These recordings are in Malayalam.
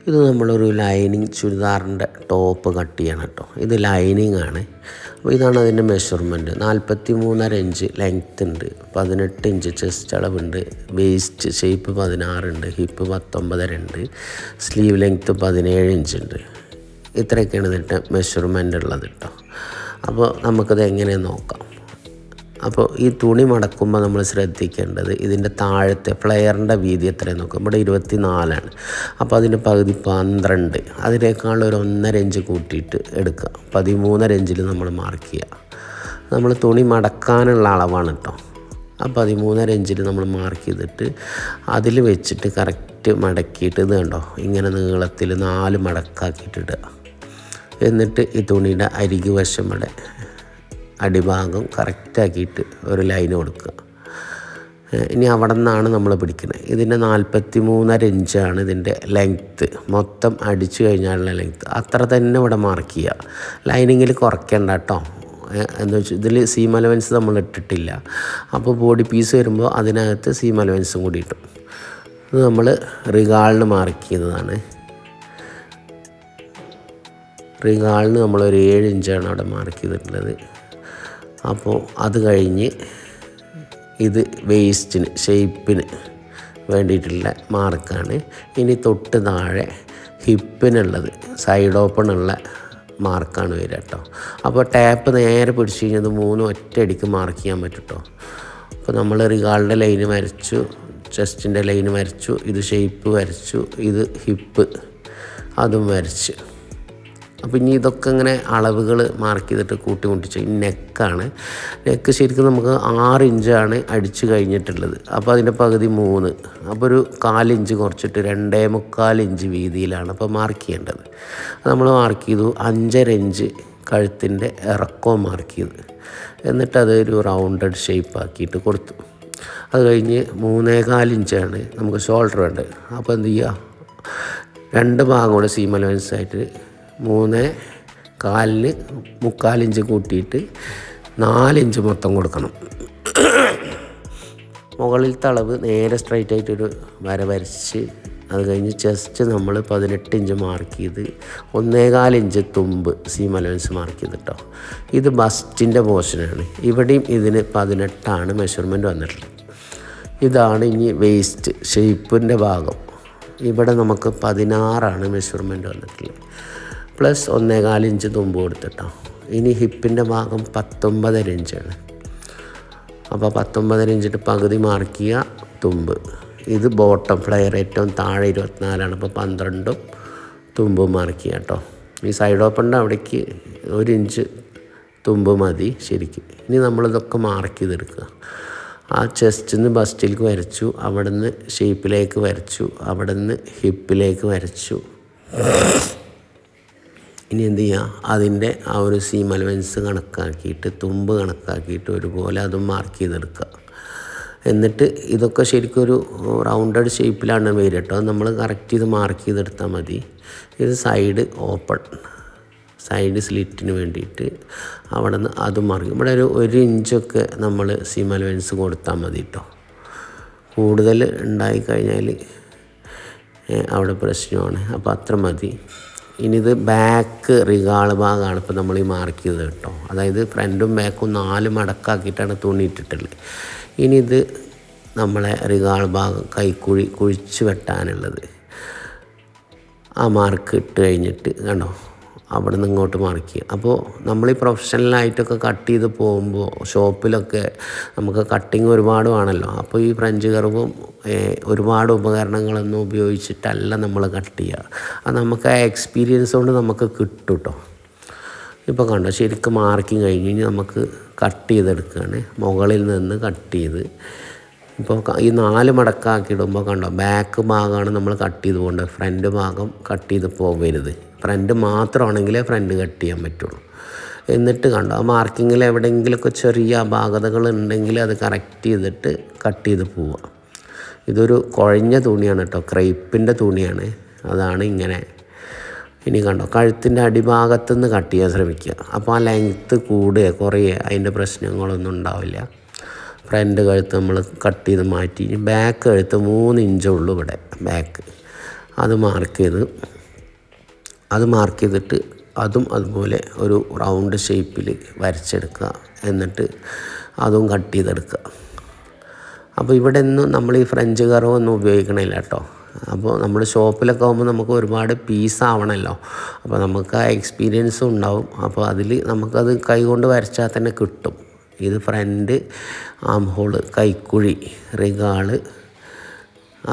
ഇത് നമ്മളൊരു ലൈനിങ് ചുരിദാറിൻ്റെ ടോപ്പ് കട്ട് ചെയ്യണം കേട്ടോ. ഇത് ലൈനിങ് ആണ്. അപ്പോൾ ഇതാണ് അതിൻ്റെ മെഷർമെൻറ്റ്. 43.5 ഇഞ്ച് ലെങ്ത്ത് ഉണ്ട്, 18 ഇഞ്ച് ചെസ്റ്റ് അളവുണ്ട്, വേസ്റ്റ് ഷേപ്പ് 16 ഉണ്ട്, ഹിപ്പ് 19.5 ഉണ്ട്, സ്ലീവ് ലെങ്ത്ത് 17 ഇഞ്ച് ഉണ്ട്. ഇത്രയൊക്കെയാണ് ഇതിൻ്റെ മെഷർമെൻ്റ് ഉള്ളത് കേട്ടോ. അപ്പോൾ നമുക്കത് എങ്ങനെ നോക്കാം. അപ്പോൾ ഈ തുണി മടക്കുമ്പോൾ നമ്മൾ ശ്രദ്ധിക്കേണ്ടത് ഇതിൻ്റെ താഴത്തെ ഫ്ലെയറിൻ്റെ വീതി എത്രയാണ് നോക്കുക. ഇവിടെ 24 അപ്പോൾ അതിൻ്റെ പകുതി 12, അതിനേക്കാൾ ഒരു 1.5 ഇഞ്ച് കൂട്ടിയിട്ട് എടുക്കുക. 13.5 ഇഞ്ചിൽ നമ്മൾ മാർക്ക് ചെയ്യുക. നമ്മൾ തുണി മടക്കാനുള്ള അളവാണ് കേട്ടോ. ആ 13.5 ഇഞ്ചിൽ നമ്മൾ മാർക്ക് ചെയ്തിട്ട് അതിൽ വെച്ചിട്ട് കറക്റ്റ് മടക്കിയിട്ട് ഇത് കണ്ടോ ഇങ്ങനെ നീളത്തിൽ 4 മടക്കാക്കിയിട്ട് ഇടുക. എന്നിട്ട് ഈ തുണിയുടെ അരികു വശം ഇവിടെ അടിഭാഗം കറക്റ്റാക്കിയിട്ട് ഒരു ലൈൻ കൊടുക്കുക. ഇനി അവിടെ നിന്നാണ് നമ്മൾ പിടിക്കുന്നത്. ഇതിൻ്റെ 43.5 ഇഞ്ചാണ് ഇതിൻ്റെ ലെങ്ത്ത്. മൊത്തം അടിച്ചു കഴിഞ്ഞാലുള്ള ലെങ്ത്ത് അത്ര തന്നെ ഇവിടെ മാർക്ക് ചെയ്യുക. ലൈനിങ്ങിൽ കുറയ്ക്കേണ്ട കേട്ടോ. എന്താ വെച്ചാൽ ഇതിൽ സീം അലവൻസ് നമ്മൾ ഇട്ടിട്ടില്ല. അപ്പോൾ ബോഡി പീസ് വരുമ്പോൾ അതിനകത്ത് സീം അലവൻസും കൂടി ഇട്ടും. ഇത് നമ്മൾ റിഗാളിന് മാർക്ക് ചെയ്യുന്നതാണ്. റിഗാളിന് നമ്മളൊരു 7 ഇഞ്ചാണ് അവിടെ മാർക്ക് ചെയ്തിട്ടുള്ളത്. അപ്പോൾ അത് കഴിഞ്ഞ് ഇത് വേസ്റ്റിന് ഷേപ്പിന് വേണ്ടിയിട്ടുള്ള മാർക്കാണ്. ഇനി തൊട്ട് താഴെ ഹിപ്പിനുള്ളത് സൈഡ് ഓപ്പണുള്ള മാർക്കാണ് വരിക കേട്ടോ. അപ്പോൾ ടാപ്പ് നേരെ പിടിച്ച് കഴിഞ്ഞത് 3 ഒറ്റയടിക്ക് മാർക്ക് ചെയ്യാൻ പറ്റും കേട്ടോ. അപ്പോൾ നമ്മൾ റിഗാളിൻ്റെ ലൈന് വരച്ചു, ചെസ്റ്റിൻ്റെ ലൈന് വരച്ചു, ഇത് ഷേപ്പ് വരച്ചു, ഇത് ഹിപ്പ് അതും വരച്ച്. അപ്പോൾ ഇനി ഇതൊക്കെ ഇങ്ങനെ അളവുകൾ മാർക്ക് ചെയ്തിട്ട് കൂട്ടിമുട്ടിച്ച് നെക്കാണ്. നെക്ക് ശരിക്കും നമുക്ക് 6 ഇഞ്ചാണ് അടിച്ചു കഴിഞ്ഞിട്ടുള്ളത്. അപ്പോൾ അതിൻ്റെ പകുതി 3, അപ്പോൾ ഒരു 4 ഇഞ്ച് കുറച്ചിട്ട് 2.25 ഇഞ്ച് വീതിയിലാണ് അപ്പോൾ മാർക്ക് ചെയ്യേണ്ടത്. നമ്മൾ മാർക്ക് ചെയ്തു. 5.5 ഇഞ്ച് കഴുത്തിൻ്റെ ഇറക്കവും മാർക്ക് ചെയ്ത്, എന്നിട്ട് അതൊരു റൗണ്ടഡ് ഷേപ്പ് ആക്കിയിട്ട് കൊടുത്തു. അത് കഴിഞ്ഞ് 3.25 ഇഞ്ചാണ് നമുക്ക് ഷോൾഡർ വേണ്ടത്. അപ്പോൾ എന്ത് ചെയ്യുക, 2 ഭാഗം കൂടെ സീം അലവൻസ് ആയിട്ട് 3.25 3/4 ഇഞ്ച് കൂട്ടിയിട്ട് 4 ഇഞ്ച് മൊത്തം കൊടുക്കണം. മുകളിലത്തെ അളവ് നേരെ സ്ട്രൈറ്റ് ആയിട്ടൊരു വര വരച്ച് അത് കഴിഞ്ഞ് ചെസ്റ്റ് നമ്മൾ 18 ഇഞ്ച് മാർക്ക് ചെയ്ത് 1.25 ഇഞ്ച് തുമ്പ് സീം അലവൻസ് മാർക്ക് ചെയ്തിട്ടോ. ഇത് ബസ്റ്റിൻ്റെ പോർഷനാണ്. ഇവിടെയും ഇതിന് 18 മെഷർമെൻറ്റ് വന്നിട്ടുള്ളത്. ഇതാണ് ഇനി വേസ്റ്റ് ഷേപ്പിൻ്റെ ഭാഗം. ഇവിടെ നമുക്ക് 16 മെഷർമെൻറ്റ് വന്നിട്ടുള്ളത്. പ്ലസ് 1.25 ഇഞ്ച് തുമ്പ് കൊടുത്തിട്ടോ. ഇനി ഹിപ്പിൻ്റെ ഭാഗം 19.5 ഇഞ്ചാണ്. അപ്പോൾ 19.5 ഇഞ്ചിട്ട് പകുതി മാർക്ക് ചെയ്യുക തുമ്പ്. ഇത് ബോട്ടം ഫ്ലെയർ ഏറ്റവും താഴെ 24, അപ്പോൾ 12 തുമ്പ് മാർക്ക് ചെയ്യുക കേട്ടോ. ഈ സൈഡ് ഓപ്പണിൻ്റെ അവിടേക്ക് 1 ഇഞ്ച് തുമ്പ് മതി ശരിക്കും. ഇനി നമ്മളിതൊക്കെ മാർക്ക് ചെയ്തെടുക്കുക. ആ ചെസ്റ്റിൽ നിന്ന് ബസ്റ്റിലേക്ക് വരച്ചു, അവിടെ നിന്ന് ഷേപ്പിലേക്ക് വരച്ചു, അവിടെ നിന്ന് ഹിപ്പിലേക്ക് വരച്ചു. ഇനി എന്ത് ചെയ്യുക, അതിൻ്റെ ആ ഒരു സീം അലവൻസ് കണക്കാക്കിയിട്ട് തുമ്പ് കണക്കാക്കിയിട്ട് ഒരുപോലെ അതും മാർക്ക് ചെയ്തെടുക്കുക. എന്നിട്ട് ഇതൊക്കെ ശരിക്കും ഒരു റൗണ്ടഡ് ഷേപ്പിലാണ് വരിക കേട്ടോ. നമ്മൾ കറക്റ്റ് ചെയ്ത് മാർക്ക് ചെയ്തെടുത്താൽ മതി. ഇത് സൈഡ് ഓപ്പൺ, സൈഡ് സ്ലിറ്റിന് വേണ്ടിയിട്ട് അവിടെ നിന്ന് അതും മാർക്ക്. ഇവിടെ ഒരു 1 ഇഞ്ചൊക്കെ നമ്മൾ സീം അലവൻസ് കൊടുത്താൽ മതി കേട്ടോ. കൂടുതൽ ഉണ്ടായിക്കഴിഞ്ഞാൽ അവിടെ പ്രശ്നമാണ്. അപ്പോൾ അത്ര മതി. ഇനി ഇത് ബാക്ക് റിഗാൾ ഭാഗമാണ് ഇപ്പോൾ നമ്മൾ ഈ മാർക്ക് ചെയ്തത് കേട്ടോ. അതായത് ഫ്രണ്ടും ബാക്കും 4 മടക്കാക്കിയിട്ടാണ് തുണി ഇട്ടിട്ടുള്ളത്. ഇനി ഇത് നമ്മളെ റിഗാൾ ഭാഗം കൈക്കുഴി കുഴിച്ച് വെട്ടാനുള്ളത്. ആ മാർക്ക് ഇട്ട് കഴിഞ്ഞിട്ട് കണ്ടോ അവിടെ നിന്ന് ഇങ്ങോട്ട് മാർക്ക് ചെയ്യും. അപ്പോൾ നമ്മൾ ഈ പ്രൊഫഷണലായിട്ടൊക്കെ കട്ട് ചെയ്ത് പോകുമ്പോൾ ഷോപ്പിലൊക്കെ നമുക്ക് കട്ടിങ് ഒരുപാട് വേണമല്ലോ. അപ്പോൾ ഈ ഫ്രഞ്ച് കർവും ഒരുപാട് ഉപകരണങ്ങളൊന്നും ഉപയോഗിച്ചിട്ടല്ല നമ്മൾ കട്ട് ചെയ്യുക. അത് നമുക്ക് ആ എക്സ്പീരിയൻസ് കൊണ്ട് നമുക്ക് കിട്ടും കേട്ടോ. ഇപ്പോൾ കണ്ടോ ശരിക്കും മാർക്കിങ് കഴിഞ്ഞ് ഇനി നമുക്ക് കട്ട് ചെയ്തെടുക്കുകയാണ്. മുകളിൽ നിന്ന് കട്ട് ചെയ്ത് ഇപ്പോൾ ഈ 4 മടക്കാക്കിയിടുമ്പോൾ കണ്ടോ ബാക്ക് ഭാഗമാണ് നമ്മൾ കട്ട് ചെയ്ത് പോകേണ്ടത്. ഫ്രണ്ട് ഭാഗം കട്ട് ചെയ്ത് പോകരുത്. ഫ്രണ്ട് മാത്രമാണെങ്കിലേ ഫ്രണ്ട് കട്ട് ചെയ്യാൻ പറ്റുള്ളൂ. എന്നിട്ട് കണ്ടോ ആ മാർക്കിങ്ങിൽ എവിടെയെങ്കിലുമൊക്കെ ചെറിയ അപാകതകൾ ഉണ്ടെങ്കിൽ അത് കറക്റ്റ് ചെയ്തിട്ട് കട്ട് ചെയ്ത് പോവുക. ഇതൊരു കുഴഞ്ഞ തുണിയാണ് കേട്ടോ, ക്രേപ്പിൻ്റെ തുണിയാണ്. അതാണ് ഇങ്ങനെ. ഇനി കണ്ടോ കഴുത്തിൻ്റെ അടിഭാഗത്തു നിന്ന് കട്ട് ചെയ്യാൻ ശ്രമിക്കുക. അപ്പോൾ ആ ലെങ്ത്ത് കൂടുക കുറയുക അതിൻ്റെ പ്രശ്നങ്ങളൊന്നും ഉണ്ടാവില്ല. ഫ്രണ്ട് കഴുത്ത് നമ്മൾ കട്ട് ചെയ്ത് മാറ്റി. ബാക്ക് കഴുത്ത് 3 ഇഞ്ചേ ഉള്ളൂ ഇവിടെ ബാക്ക്. അത് മാർക്ക് ചെയ്ത് അത് മാർക്ക് ചെയ്തിട്ട് അതും അതുപോലെ ഒരു റൗണ്ട് ഷേപ്പിൽ വരച്ചെടുക്കുക. എന്നിട്ട് അതും കട്ട് ചെയ്തെടുക്കുക. അപ്പോൾ ഇവിടെ ഒന്നും നമ്മൾ ഈ ഫ്രഞ്ച് കർവൊന്നും ഉപയോഗിക്കണില്ല കേട്ടോ. അപ്പോൾ നമ്മൾ ഷോപ്പിലൊക്കെ ആകുമ്പോൾ നമുക്ക് ഒരുപാട് പീസ് ആവണമല്ലോ. അപ്പോൾ നമുക്ക് ആ എക്സ്പീരിയൻസും ഉണ്ടാവും. അപ്പോൾ അതിൽ നമുക്കത് കൈകൊണ്ട് വരച്ചാൽ തന്നെ കിട്ടും. ഇത് ഫ്രണ്ട് ആം ഹോള്, കൈക്കുഴി, റിഗാള്,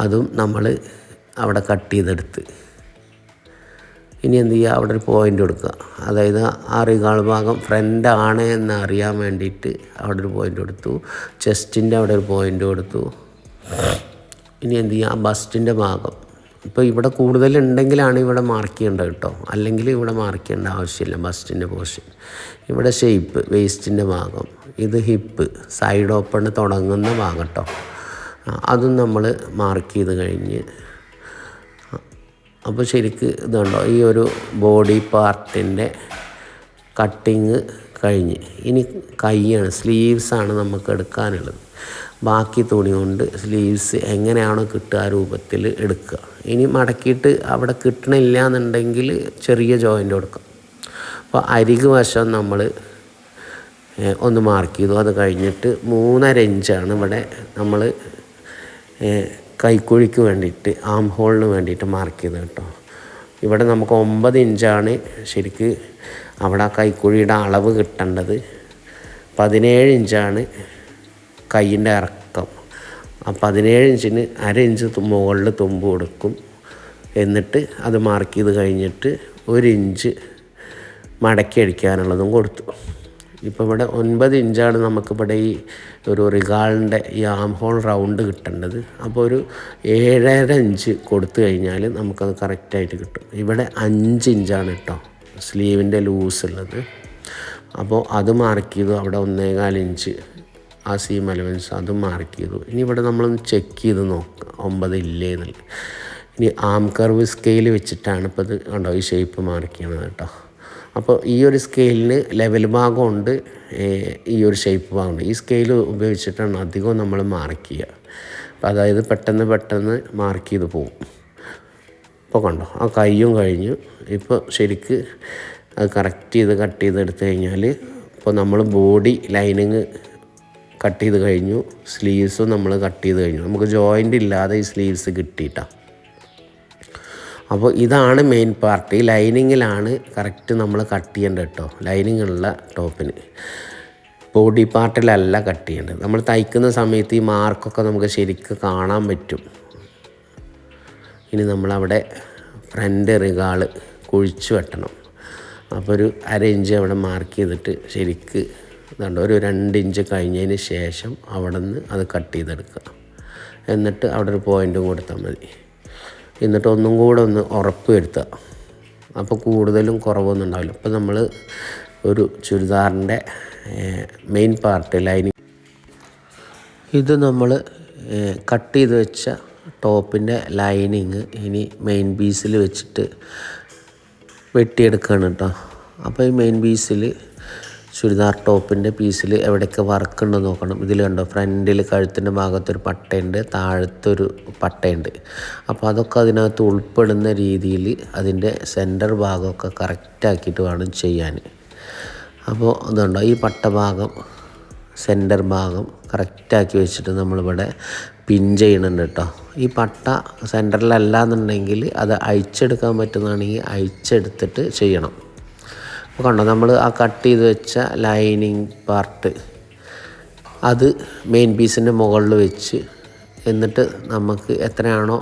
അതും നമ്മൾ അവിടെ കട്ട് ചെയ്തെടുത്ത് ഇനി എന്ത് ചെയ്യുക, അവിടെ ഒരു പോയിൻ്റ് കൊടുക്കുക. അതായത് ആ റിഗാൾ ഭാഗം ഫ്രണ്ട് ആണ് എന്ന് അറിയാൻ വേണ്ടിയിട്ട് അവിടെ ഒരു പോയിൻ്റ് കൊടുത്തു. ചെസ്റ്റിൻ്റെ അവിടെ ഒരു പോയിൻ്റ് കൊടുത്തു. ഇനി എന്ത് ചെയ്യുക, ബസ്റ്റിൻ്റെ ഭാഗം ഇപ്പോൾ ഇവിടെ കൂടുതലുണ്ടെങ്കിലാണ് ഇവിടെ മാർക്ക് ചെയ്യേണ്ടത് കേട്ടോ. അല്ലെങ്കിൽ ഇവിടെ മാർക്ക് ചെയ്യേണ്ട ആവശ്യമില്ല. ബസ്റ്റിൻ്റെ പോർഷൻ, ഇവിടെ ഷേപ്പ്, വേസ്റ്റിൻ്റെ ഭാഗം, ഇത് ഹിപ്പ്, സൈഡ് ഓപ്പൺ തുടങ്ങുന്ന ഭാഗം കേട്ടോ. അതും നമ്മൾ മാർക്ക് ചെയ്ത് കഴിഞ്ഞ് അപ്പോൾ ശരിക്ക് ഇതുണ്ടോ, ഈ ഒരു ബോഡി പാർട്ടിൻ്റെ കട്ടിങ് കഴിഞ്ഞ്. ഇനി കൈയാണ്, സ്ലീവ്സാണ് നമുക്ക് എടുക്കാനുള്ളത്. ബാക്കി തുണി കൊണ്ട് സ്ലീവ്സ് എങ്ങനെയാണോ കിട്ടുക ആ രൂപത്തിൽ എടുക്കുക. ഇനി മടക്കിയിട്ട് അവിടെ കിട്ടണില്ല എന്നുണ്ടെങ്കിൽ ചെറിയ ജോയിൻ്റ് കൊടുക്കാം. അപ്പോൾ അരികു വശം നമ്മൾ ഒന്ന് മാർക്ക് ചെയ്തു. അത് കഴിഞ്ഞിട്ട് 3.5 ഇഞ്ചാണ് ഇവിടെ നമ്മൾ കൈക്കുഴിക്ക് വേണ്ടിയിട്ട്, ആം ഹോളിന് വേണ്ടിയിട്ട് മാർക്ക് ചെയ്ത് കേട്ടോ. ഇവിടെ നമുക്ക് 9 ഇഞ്ചാണ് ശരിക്ക് അവിടെ ആ കൈക്കുഴിയുടെ അളവ് കിട്ടേണ്ടത്. 17 ഇഞ്ചാണ് കൈയിൻ്റെ ഇറക്കം. ആ 17 ഇഞ്ചിന് 1/2 ഇഞ്ച് മുകളിൽ തുമ്പ് കൊടുക്കും. എന്നിട്ട് അത് മാർക്ക് ചെയ്ത് കഴിഞ്ഞിട്ട് 1 ഇഞ്ച് മടക്കി അടിക്കാനുള്ളതും കൊടുത്തു. ഇപ്പോൾ ഇവിടെ 9 ഇഞ്ചാണ് നമുക്കിവിടെ ഈ ഒരു റിഗാളിൻ്റെ ഈ ആം ഹോൾ റൗണ്ട് കിട്ടേണ്ടത്. അപ്പോൾ ഒരു 7.5 ഇഞ്ച് കൊടുത്തു കഴിഞ്ഞാൽ നമുക്കത് കറക്റ്റായിട്ട് കിട്ടും. ഇവിടെ 5 ഇഞ്ചാണ് കേട്ടോ സ്ലീവിൻ്റെ ലൂസ് ഉള്ളത്. അപ്പോൾ അത് മാർക്ക് ചെയ്തു. അവിടെ 1.25 ഇഞ്ച് ആ സീം അലവൻസ് അതും മാർക്ക് ചെയ്തു. ഇനി ഇവിടെ നമ്മളൊന്ന് ചെക്ക് ചെയ്ത് നോക്കുക 9 ഇല്ലേ എന്നുള്ളത്. ഇനി ആം കർവ് സ്കെയിൽ വെച്ചിട്ടാണ് ഇപ്പോൾ ഇത് കണ്ടോ ഈ ഷേപ്പ് മാർക്ക് ചെയ്യണത് കേട്ടോ. അപ്പോൾ ഈ ഒരു സ്കെയിലിന് ലെവൽ ഭാഗമുണ്ട്, ഈ ഒരു ഷേപ്പ് ഭാഗമുണ്ട്. ഈ സ്കെയിൽ ഉപയോഗിച്ചിട്ടാണ് അധികവും നമ്മൾ മാർക്ക് ചെയ്യുക. അപ്പോൾ അതായത് പെട്ടെന്ന് മാർക്ക് ചെയ്ത് പോകും. ഇപ്പോൾ കണ്ടോ ആ കയ്യും കഴിഞ്ഞു. ഇപ്പോൾ ശരിക്ക് അത് കറക്റ്റ് ചെയ്ത് കട്ട് ചെയ്തെടുത്ത് കഴിഞ്ഞാൽ ഇപ്പോൾ നമ്മൾ ബോഡി ലൈനിങ് കട്ട് ചെയ്ത് കഴിഞ്ഞു. സ്ലീവ്സും നമ്മൾ കട്ട് ചെയ്ത് കഴിഞ്ഞു. നമുക്ക് ജോയിൻ്റ് ഇല്ലാതെ ഈ സ്ലീവ്സ് കിട്ടിയിട്ടാണ്. അപ്പോൾ ഇതാണ് മെയിൻ പാർട്ട്. ഈ ലൈനിങ്ങിലാണ് കറക്റ്റ് നമ്മൾ കട്ട് ചെയ്യേണ്ടത് കേട്ടോ. ലൈനിങ്ങുള്ള ടോപ്പിന് ബോഡി പാർട്ടിലല്ല കട്ട് ചെയ്യേണ്ടത്. നമ്മൾ തയ്ക്കുന്ന സമയത്ത് ഈ മാർക്കൊക്കെ നമുക്ക് ശരിക്കും കാണാൻ പറ്റും. ഇനി നമ്മളവിടെ ഫ്രണ്ട് റിഗാള് കുഴിച്ച് വെട്ടണം. അപ്പോൾ ഒരു 1/2 ഇഞ്ച് അവിടെ മാർക്ക് ചെയ്തിട്ട് ശരിക്ക് ഇതുണ്ട് ഒരു 2 ഇഞ്ച് കഴിഞ്ഞതിന് ശേഷം അവിടെ നിന്ന് അത് കട്ട് ചെയ്തെടുക്കുക. എന്നിട്ട് അവിടെ ഒരു പോയിൻറ്റും കൊടുത്താൽ മതി. എന്നിട്ട് ഒന്നും കൂടെ ഒന്ന് ഉറപ്പ് വരുത്തുക. അപ്പോൾ കൂടുതലും കുറവൊന്നും ഉണ്ടാവില്ല. ഇപ്പോൾ നമ്മൾ ഒരു ചുരിദാറിൻ്റെ മെയിൻ പാർട്ട് ലൈനിങ് ഇത് നമ്മൾ കട്ട് ചെയ്ത് വെച്ച ടോപ്പിൻ്റെ ലൈനിങ് ഇനി മെയിൻ പീസിൽ വെച്ചിട്ട് വെട്ടിയെടുക്കുകയാണ് കേട്ടോ. അപ്പോൾ ഈ മെയിൻ പീസിൽ ചുരിദാർ ടോപ്പിൻ്റെ പീസിൽ എവിടെയൊക്കെ വർക്ക് ഉണ്ടെന്ന് നോക്കണം. ഇതിൽ കണ്ടോ ഫ്രണ്ടിൽ കഴുത്തിൻ്റെ ഭാഗത്തൊരു പട്ടയുണ്ട്, താഴത്തൊരു പട്ടയുണ്ട്. അപ്പോൾ അതൊക്കെ അതിനകത്ത് ഉൾപ്പെടുന്ന രീതിയിൽ അതിൻ്റെ സെൻറ്റർ ഭാഗമൊക്കെ കറക്റ്റാക്കിയിട്ട് വേണം ചെയ്യാൻ. അപ്പോൾ അതുണ്ടോ ഈ പട്ട ഭാഗം സെൻറ്റർ ഭാഗം കറക്റ്റാക്കി വെച്ചിട്ട് നമ്മളിവിടെ പിൻ ചെയ്യണുണ്ട് കേട്ടോ. ഈ പട്ട സെൻറ്ററിലല്ല എന്നുണ്ടെങ്കിൽ അത് അഴിച്ചെടുക്കാൻ പറ്റുന്നതാണെങ്കിൽ അഴിച്ചെടുത്തിട്ട് ചെയ്യണം. അപ്പോൾ കണ്ടോ നമ്മൾ ആ കട്ട് ചെയ്ത് വെച്ച ലൈനിങ് പാർട്ട് അത് മെയിൻ പീസിൻ്റെ മുകളിൽ വെച്ച് എന്നിട്ട് നമുക്ക് എത്രയാണോ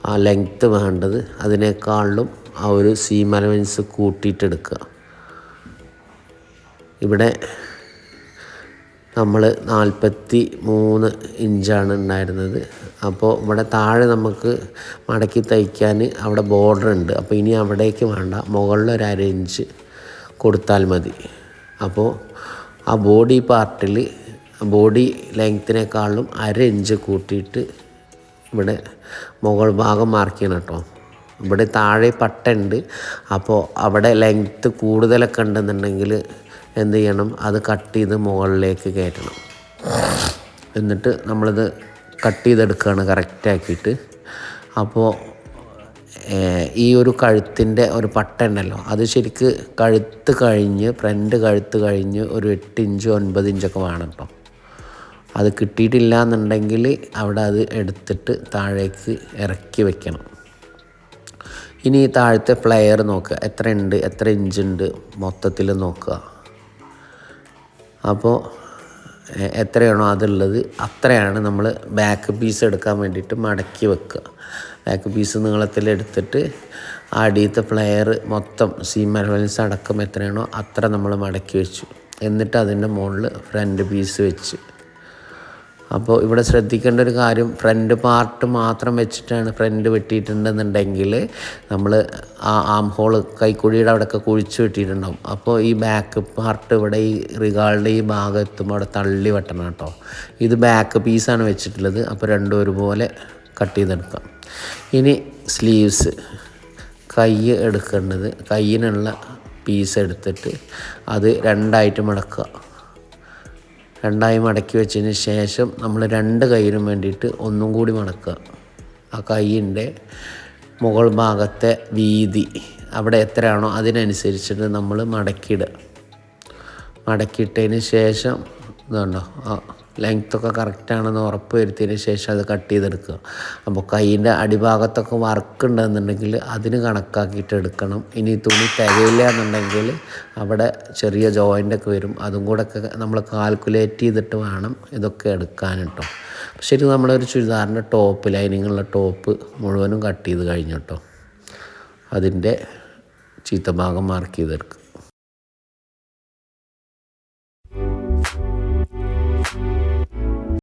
ആ ലെങ്ത്ത് വേണ്ടത് അതിനേക്കാളിലും ആ ഒരു സീം അലവൻസ് കൂട്ടിയിട്ടെടുക്കുക. ഇവിടെ നമ്മൾ 43 ഇഞ്ചാണ് ഉണ്ടായിരുന്നത്. അപ്പോൾ ഇവിടെ താഴെ നമുക്ക് മടക്കി തയ്ക്കാൻ അവിടെ ബോർഡർ ഉണ്ട്. അപ്പോൾ ഇനി അവിടേക്ക് വേണ്ട, മുകളിൽ ഒരു 1/2 ഇഞ്ച് കൊടുത്താൽ മതി. അപ്പോൾ ആ ബോഡി പാർട്ടിൽ ബോഡി ലെങ്ത്തിനേക്കാളും 1/2 ഇഞ്ച് കൂട്ടിയിട്ട് ഇവിടെ മുകൾ ഭാഗം മാർക്ക് ചെയ്യണം കേട്ടോ. ഇവിടെ താഴെ പട്ടുണ്ട്. അപ്പോൾ അവിടെ ലെങ്ത്ത് കൂടുതലൊക്കെ ഉണ്ടെന്നുണ്ടെങ്കിൽ എന്ത് ചെയ്യണം, അത് കട്ട് ചെയ്ത് മുകളിലേക്ക് കയറ്റണം. എന്നിട്ട് നമ്മളിത് കട്ട് ചെയ്തെടുക്കുകയാണ് കറക്റ്റാക്കിയിട്ട്. അപ്പോൾ ഈ ഒരു കഴുത്തിൻ്റെ ഒരു പട്ട ഉണ്ടല്ലോ, അത് ശരിക്ക് ഫ്രണ്ട് കഴുത്ത് കഴിഞ്ഞ് ഒരു 8 ഇഞ്ച് 9 ഇഞ്ചൊക്കെ വേണം കേട്ടോ. അത് കിട്ടിയിട്ടില്ല എന്നുണ്ടെങ്കിൽ അവിടെ അത് എടുത്തിട്ട് താഴേക്ക് ഇറക്കി വെക്കണം. ഇനി ഈ താഴത്തെ പ്ലെയർ നോക്കുക, എത്ര ഇഞ്ചുണ്ട് മൊത്തത്തിൽ നോക്കുക. അപ്പോൾ എത്രയാണോ അതുള്ളത് അത്രയാണ് നമ്മൾ ബാക്ക് പീസ് എടുക്കാൻ വേണ്ടിയിട്ട് മടക്കി വെക്കുക. ബാക്ക് പീസ് നീളത്തിലെടുത്തിട്ട് അടിയത്തെ പ്ലെയർ മൊത്തം സീം അലവൻസ് അടക്കം എത്രയാണോ അത്ര നമ്മൾ മടക്കി വെച്ചു. എന്നിട്ട് അതിൻ്റെ മുകളിൽ ഫ്രണ്ട് പീസ് വെച്ച്. അപ്പോൾ ഇവിടെ ശ്രദ്ധിക്കേണ്ട ഒരു കാര്യം, ഫ്രണ്ട് പാർട്ട് മാത്രം വെച്ചിട്ടാണ് ഫ്രണ്ട് വെട്ടിയിട്ടുണ്ടെന്നുണ്ടെങ്കിൽ നമ്മൾ ആ ആം ഹോള് കൈക്കുഴിയുടെ അവിടെയൊക്കെ കുഴിച്ച് വെട്ടിയിട്ടുണ്ടാവും. അപ്പോൾ ഈ ബാക്ക് പാർട്ട് ഇവിടെ ഈ റിഗാളുടെ ഈ ഭാഗം എത്തുമ്പോൾ അവിടെ തള്ളി വെട്ടണം കേട്ടോ. ഇത് ബാക്ക് പീസാണ് വെച്ചിട്ടുള്ളത്. അപ്പോൾ രണ്ടും ഒരുപോലെ കട്ട് ചെയ്തെടുക്കാം. ഇനി സ്ലീവ്സ് കൈ എടുക്കേണ്ടത്, കയ്യിനുള്ള പീസ് എടുത്തിട്ട് അത് രണ്ടായിട്ട് മടക്കുക. രണ്ടായി മടക്കി വെച്ചതിന് ശേഷം നമ്മൾ രണ്ട് കൈയിനും വേണ്ടിയിട്ട് ഒന്നും കൂടി മടക്കുക. ആ കൈയിൻ്റെ മുകൾ ഭാഗത്തെ വീതി അവിടെ എത്രയാണോ അതിനനുസരിച്ചിട്ട് നമ്മൾ മടക്കിയിട്ടതിന് ശേഷം ഇതുണ്ടോ ആ ലെങ്ത്തൊക്കെ കറക്റ്റാണെന്ന് ഉറപ്പ് വരുത്തിയതിന് ശേഷം അത് കട്ട് ചെയ്തെടുക്കുക. അപ്പോൾ കൈയിൻ്റെ അടിഭാഗത്തൊക്കെ വർക്ക് ഉണ്ടെന്നുണ്ടെങ്കിൽ അതിന് കണക്കാക്കിയിട്ട് എടുക്കണം. ഇനി തുണി തികയില്ല എന്നുണ്ടെങ്കിൽ അവിടെ ചെറിയ ജോയിൻ്റൊക്കെ വരും. അതും കൂടെ ഒക്കെ നമ്മൾ കാൽക്കുലേറ്റ് ചെയ്തിട്ട് വേണം ഇതൊക്കെ എടുക്കാൻ കേട്ടോ. ശരി, നമ്മളൊരു ചുരിദാറിൻ്റെ ടോപ്പ്, ലൈനിങ്ങുള്ള ടോപ്പ് മുഴുവനും കട്ട് ചെയ്ത് കഴിഞ്ഞു കേട്ടോ. അതിൻ്റെ ചീത്ത ഭാഗം മാർക്ക് ചെയ്തെടുക്കുക.